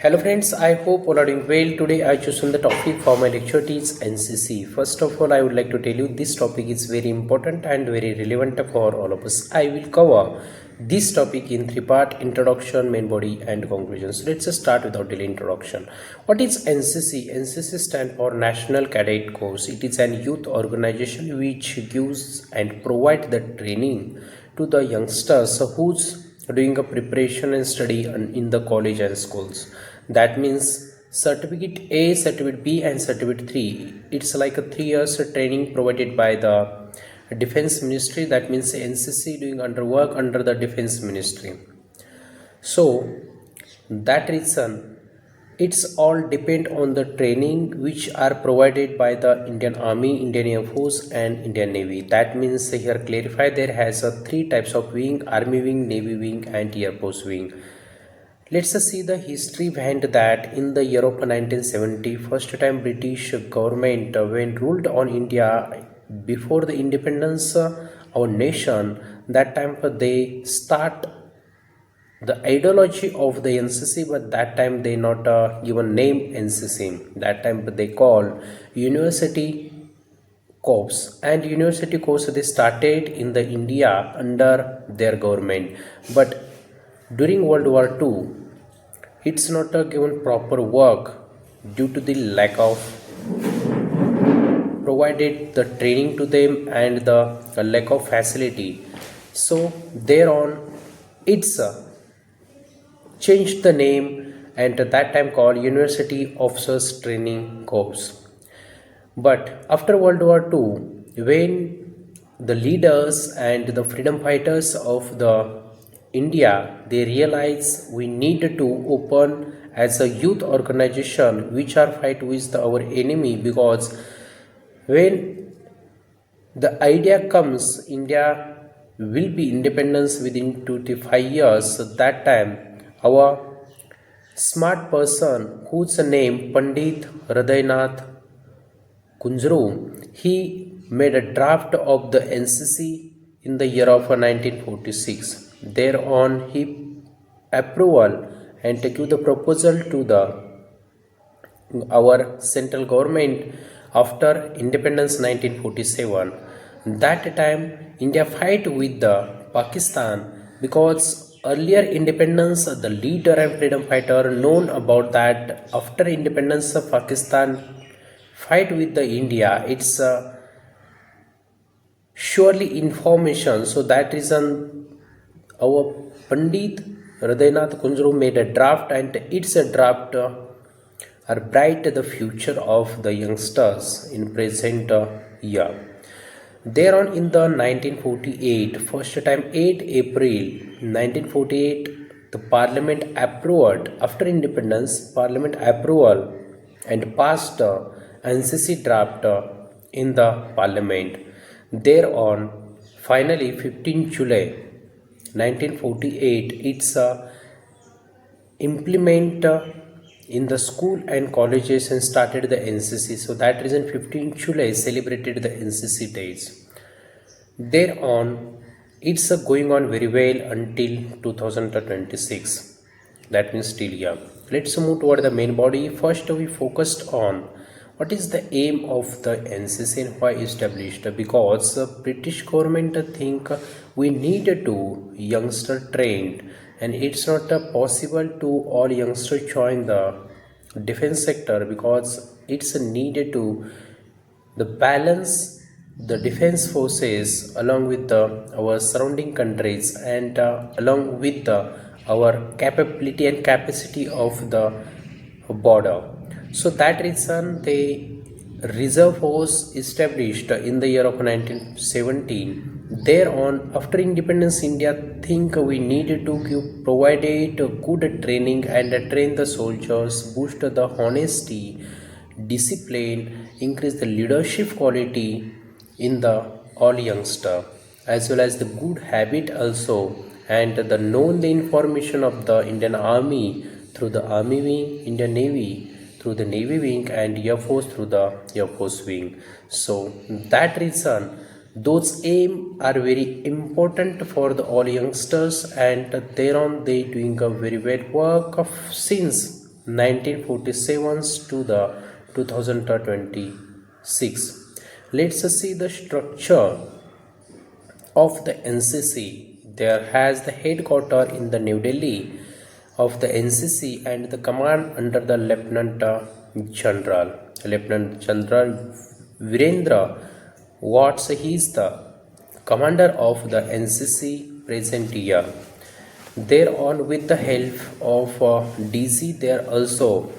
Hello friends, I hope all are doing well. Today I chosen the topic for my lecture is NCC. First of all, I would like to tell you this topic is very important and very relevant for all of us. I will cover this topic in three parts: introduction, main body and conclusions. Let's just start without delay. Introduction. What is NCC? NCC stands for National Cadet Corps. It is an youth organization which gives and provides the training to the youngsters who's doing a preparation and study in the college and schools. That means certificate A, certificate B and certificate 3. It's like a 3 years training provided by the defense ministry. That means NCC doing work under the defense ministry. So that reason it's all depend on the training which are provided by the Indian Army, Indian Air Force and Indian Navy. That means here clarify there has three types of wing: Army wing, Navy wing and Air Force wing. Let's see the history behind that. In the year of 1970, first time British government when ruled on India before the independence our nation, that time they start the ideology of the NCC, but that time they not given name NCC. That time they call University Corps, and University Corps they started in the India under their government, but during World War II it's not given proper work due to the lack of provided the training to them and the lack of facility. So thereon it's changed the name and at that time called University Officers Training Corps. But after World War II, when the leaders and the freedom fighters of the India, they realize we need to open as a youth organization which are fight with our enemy, because when the idea comes India will be independence within 2 to 5 years, so that time our smart person whose name Pandit Hridaynath Kunjru, he made a draft of the NCC in the year of 1946. Thereon he approval and give the proposal to the our central government after independence 1947. That time India fight with the Pakistan, because earlier independence the leader and freedom fighter known about that after independence of Pakistan fight with the India, it's surely information. So that reason our Pandit Hridaynath Kunjru made a draft, and it's a draft are bright the future of the youngsters in present year. Thereon in the 1948, first time 8 April 1948, the Parliament approved after independence. Parliament approval and passed NCC draft in the Parliament. Thereon, finally 15 July 1948, it's implement in the school and colleges and started the NCC. So that reason 15 July celebrated the NCC days. Thereon it's going on very well until 2026. That means still yeah. Let's move toward the main body. First we focused on what is the aim of the NCC and why established, because British government think we need to youngster trained, and it's not possible to all youngsters join the defense sector, because it's needed to the balance the defense forces along with our surrounding countries and along with our capability and capacity of the border. So that reason the reserve force established in the year of 1917. Thereon after independence India think we needed to provide good training and train the soldiers, boost the honesty, discipline, increase the leadership quality in the all youngster, as well as the good habit also, and the known the information of the Indian Army through the Army wing, Indian Navy through the Navy wing and Air Force through the Air Force wing. So that reason those aim are very important for the all youngsters, and thereon they doing a very well work of since 1947 to the 2026. Let's see the structure of the NCC. There has the headquarters in the New Delhi of the NCC and the command under the Lieutenant General Virendra Watts. He is the commander of the NCC present year. There on with the help of DC, there also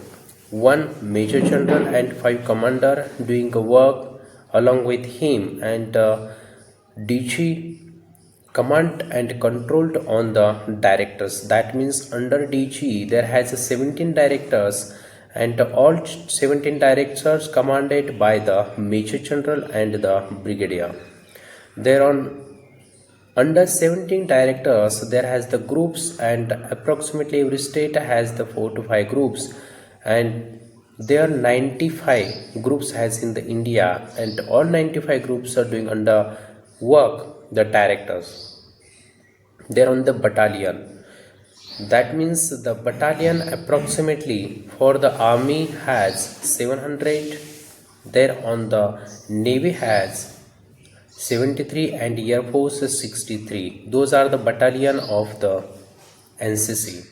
one major general and five commander doing work along with him, and DG command and controlled on the directors. That means under DG there has 17 directors, and all 17 directors commanded by the major general and the brigadier. There on under 17 directors there has the groups, and approximately every state has the 4 to 5 groups, and there are 95 groups has in the India, and all 95 groups are doing under work the directors. They're on the battalion. That means the battalion approximately for the army has 700, there on the navy has 73, and Air Force is 63. Those are the battalion of the NCC.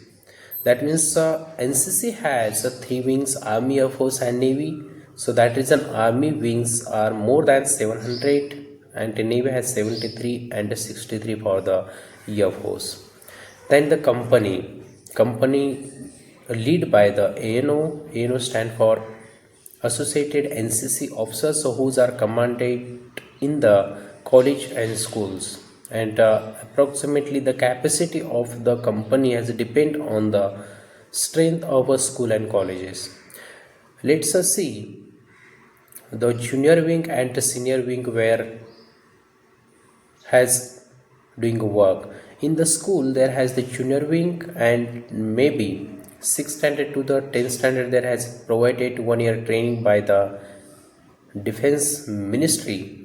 That means NCC has 3 wings, Army, Air Force and Navy. So that is an Army wings are more than 700, and the Navy has 73 and 63 for the Air Force. Then the company lead by the ANO stand for Associated NCC officers, so whose are commanded in the college and schools, and approximately the capacity of the company has depend on the strength of a school and colleges. Let's see the junior wing and the senior wing where has doing work. In the school there has the junior wing, and maybe 6th standard to the 10th standard there has provided 1 year training by the defense ministry,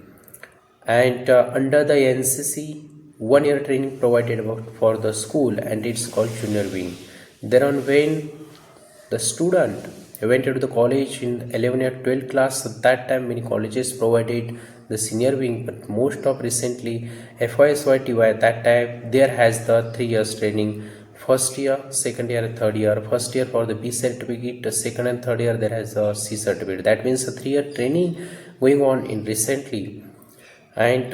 and under the NCC 1 year training provided for the school, and it's called junior wing. Then when the student went into the college in 11 or 12 class, at that time many colleges provided the senior wing, but most of recently FYSYTY at that time there has the 3 years training. First year, second year, third year. First year for the B certificate, the second and third year there has a C certificate. That means a 3 year training going on in recently, and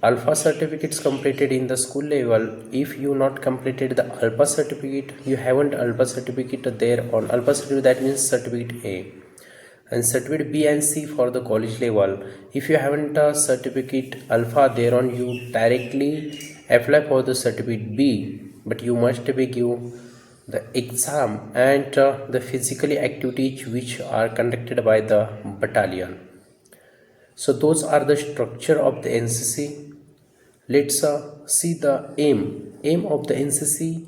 alpha certificates completed in the school level. If you not completed the alpha certificate, you haven't alpha certificate there on alpha certificate, that means certificate A, and certificate B and C for the college level. If you haven't a certificate alpha, thereon you directly apply for the certificate B, but you must be give the exam and the physically activities which are conducted by the battalion. So those are the structure of the NCC. Let's see the aim of the NCC.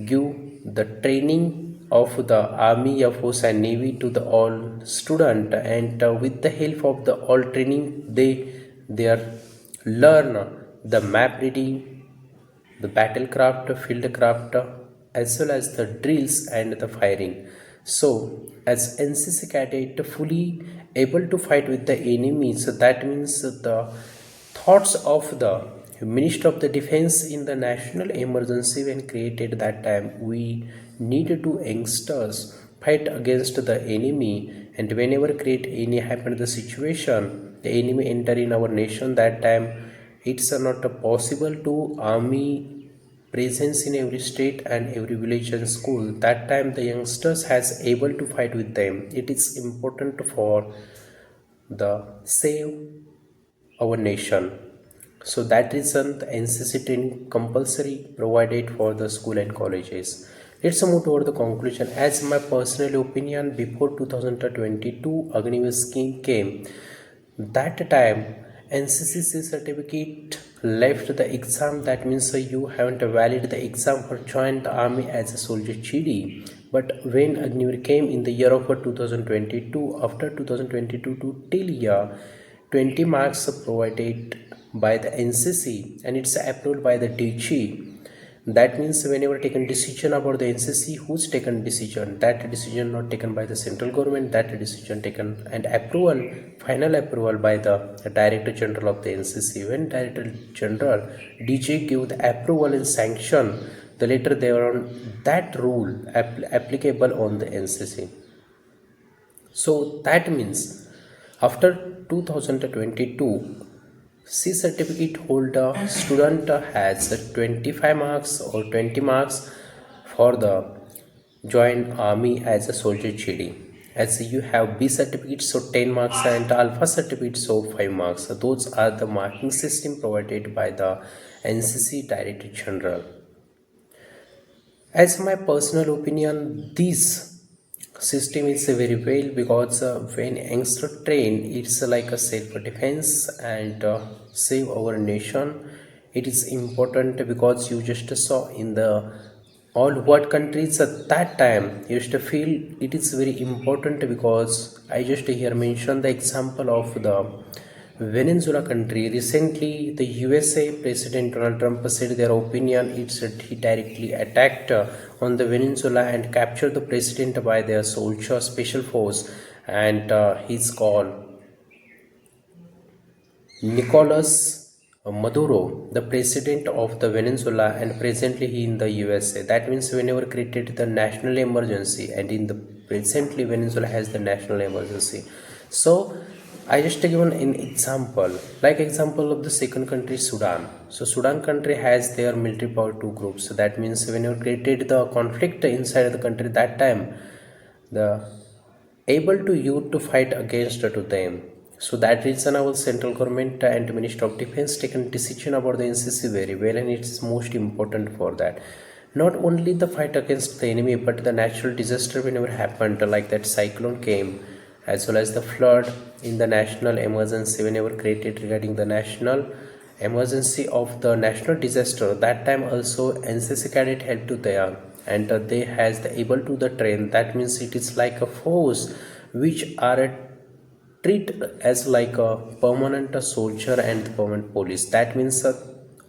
Give the training of the Army, Air Force and Navy to the all student, and with the help of the all training they are learn the map reading, the battlecraft, fieldcraft, as well as the drills and the firing. So as NCC cadet fully able to fight with the enemy, so that means the thoughts of the Minister of the Defense in the national emergency when created that time, we needed to youngsters fight against the enemy, and whenever create any happen the situation, the enemy enter in our nation, that time it's not possible to army presence in every state and every village and school. That time the youngsters has able to fight with them. It is important for the save our nation. So that reason the NCC training compulsory provided for the school and colleges. Let's move toward the conclusion. As my personal opinion, before 2022 Agniveer scheme came, that time NCC certificate left the exam. That means you haven't valid the exam for join the army as a soldier GD. But when Agniveer came in the year of 2022, after 2022 to till year, 20 marks provided by the NCC, and it's approved by the DG, That means whenever taken decision about the NCC, who's taken decision? That decision not taken by the central government, that decision taken and approval, final approval by the Director General of the NCC. When Director General DJ give the approval and sanction, the later they are on that rule applicable on the NCC. So that means after 2022, C certificate holder student has 25 marks or 20 marks for the join army as a soldier GD. As you have B certificate, so 10 marks, and Alpha certificate, so 5 marks. So those are the marking system provided by the NCC Director General. As my personal opinion, this system is very well because when youngster train, it's like a self-defense and save our nation. It is important because you just saw in the all what countries at that time used to feel it is very important because I just here mentioned the example of the Venezuela country. Recently, the USA President Donald Trump said their opinion. It's he directly attacked on the Venezuela and captured the president by their soldier special force, and he's called Nicolas Maduro, the president of the Venezuela, and presently he in the USA. That means whenever created the national emergency, and in the presently Venezuela has the national emergency. So I just given an example, like example of the second country Sudan. So Sudan country has their military power two groups. So that means whenever created the conflict inside the country, that time the able to you to fight against to them. So that reason our central government and Minister of Defense taken decision about the NCC very well, and it's most important for that. Not only the fight against the enemy, but the natural disaster whenever happened, like that cyclone came, as well as the flood in the national emergency whenever created regarding the national emergency of the national disaster. That time also NCC cadet helped to there, and they has the able to the train. That means it is like a force which are treat as like a permanent soldier and permanent police. That means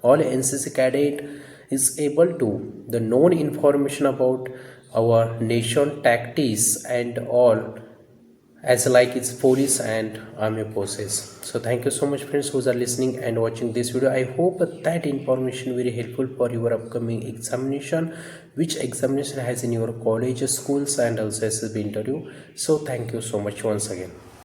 all NCC cadet is able to the known information about our nation tactics and all as like its police and army forces. So thank you so much friends who are listening and watching this video. I hope that information very helpful for your upcoming examination, which examination has in your college, schools, and also SSB interview. So thank you so much once again.